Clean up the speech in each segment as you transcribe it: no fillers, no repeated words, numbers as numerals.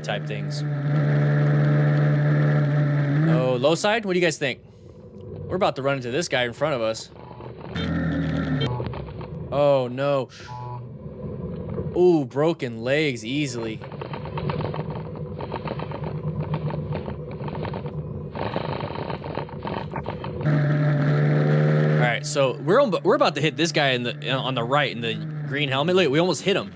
type things. Oh, low side? What do you guys think? We're about to run into this guy in front of us. Oh, no. Ooh, broken legs easily. All right, so we're about to hit this guy on the right in the green helmet. Look, we almost hit him.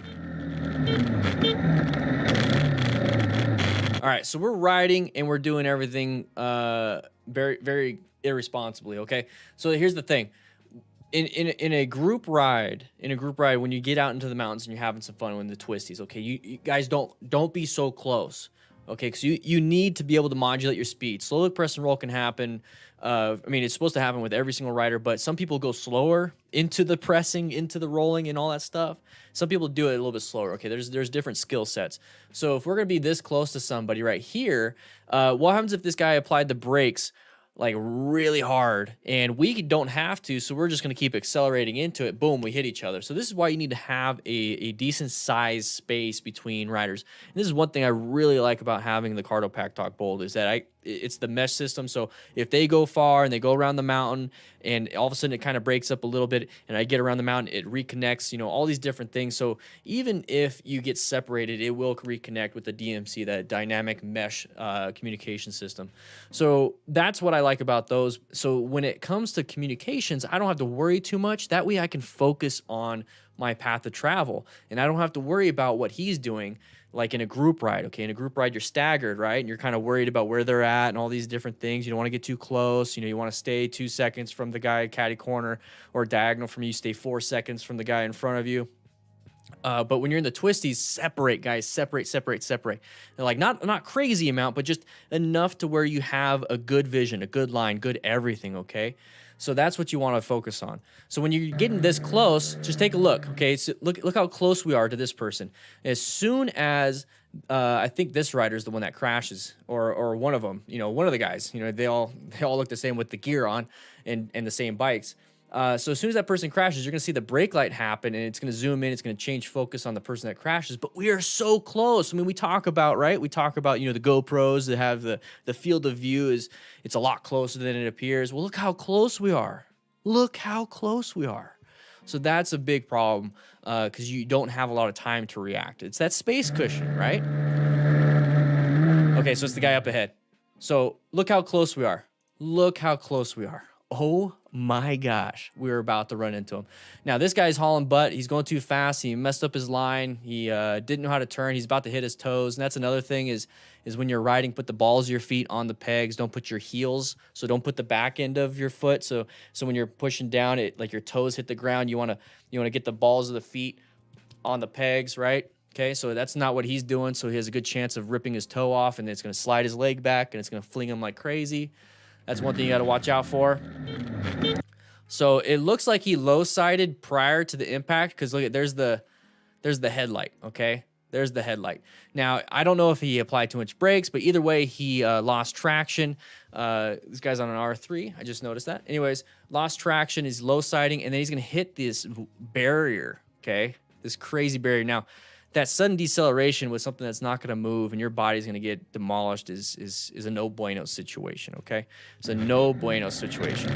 All right, so we're riding and we're doing everything very, very irresponsibly. Okay, so here's the thing: in a group ride, when you get out into the mountains and you're having some fun with the twisties, okay, you guys don't be so close. Okay, because you need to be able to modulate your speed. Slow look, press, and roll can happen. I mean, it's supposed to happen with every single rider, but some people go slower into the pressing, into the rolling, and all that stuff. Some people do it a little bit slower. Okay, there's different skill sets. So if we're gonna be this close to somebody right here, what happens if this guy applied the brakes like really hard and we don't have to, so we're just going to keep accelerating into it? Boom, we hit each other. So this is why you need to have a decent size space between riders. And this is one thing I really like about having the Cardo Pack Talk Bold, is that it's the mesh system. So if they go far and they go around the mountain and all of a sudden it kind of breaks up a little bit and I get around the mountain, it reconnects, you know, all these different things. So even if you get separated, it will reconnect with the DMC, that dynamic mesh communication system. So that's what I like about those. So when it comes to communications, I don't have to worry too much. That way I can focus on my path of travel and I don't have to worry about what he's doing. Like in a group ride, okay? In a group ride, you're staggered, right? And you're kind of worried about where they're at and all these different things. You don't want to get too close. You know, you want to stay 2 seconds from the guy caddy corner, or diagonal from you, stay 4 seconds from the guy in front of you. But when you're in the twisties, separate, guys. Separate. They're like not crazy amount, but just enough to where you have a good vision, a good line, good everything, okay? So that's what you want to focus on. So when you're getting this close, just take a look, okay? So look how close we are to this person. As soon as I think this rider is the one that crashes, or one of them, you know, one of the guys, you know, they all look the same with the gear on and the same bikes. So as soon as that person crashes, you're going to see the brake light happen and it's going to zoom in. It's going to change focus on the person that crashes. But we are so close. I mean, we talk about, right? We talk about, you know, the GoPros that have the field of view it's a lot closer than it appears. Well, look how close we are. Look how close we are. So that's a big problem because you don't have a lot of time to react. It's that space cushion, right? Okay, so it's the guy up ahead. So look how close we are. Look how close we are. Oh my gosh, we're about to run into him. Now, this guy's hauling butt. He's going too fast. He messed up his line. He didn't know how to turn. He's about to hit his toes. And that's another thing is when you're riding, put the balls of your feet on the pegs. Don't put your heels. So don't put the back end of your foot. So when you're pushing down, it like your toes hit the ground. You want to get the balls of the feet on the pegs, right? Okay, so that's not what he's doing. So he has a good chance of ripping his toe off, and it's going to slide his leg back, and it's going to fling him like crazy. That's one thing you got to watch out for. So it looks like he low-sided prior to the impact, because look, there's the headlight, okay? There's the headlight. Now, I don't know if he applied too much brakes, but either way, he lost traction. This guy's on an R3. I just noticed that. Anyways, lost traction, is low-siding, and then he's going to hit this barrier, okay? This crazy barrier. Now, that sudden deceleration with something that's not going to move and your body's going to get demolished is a no bueno situation, okay? It's a no bueno situation.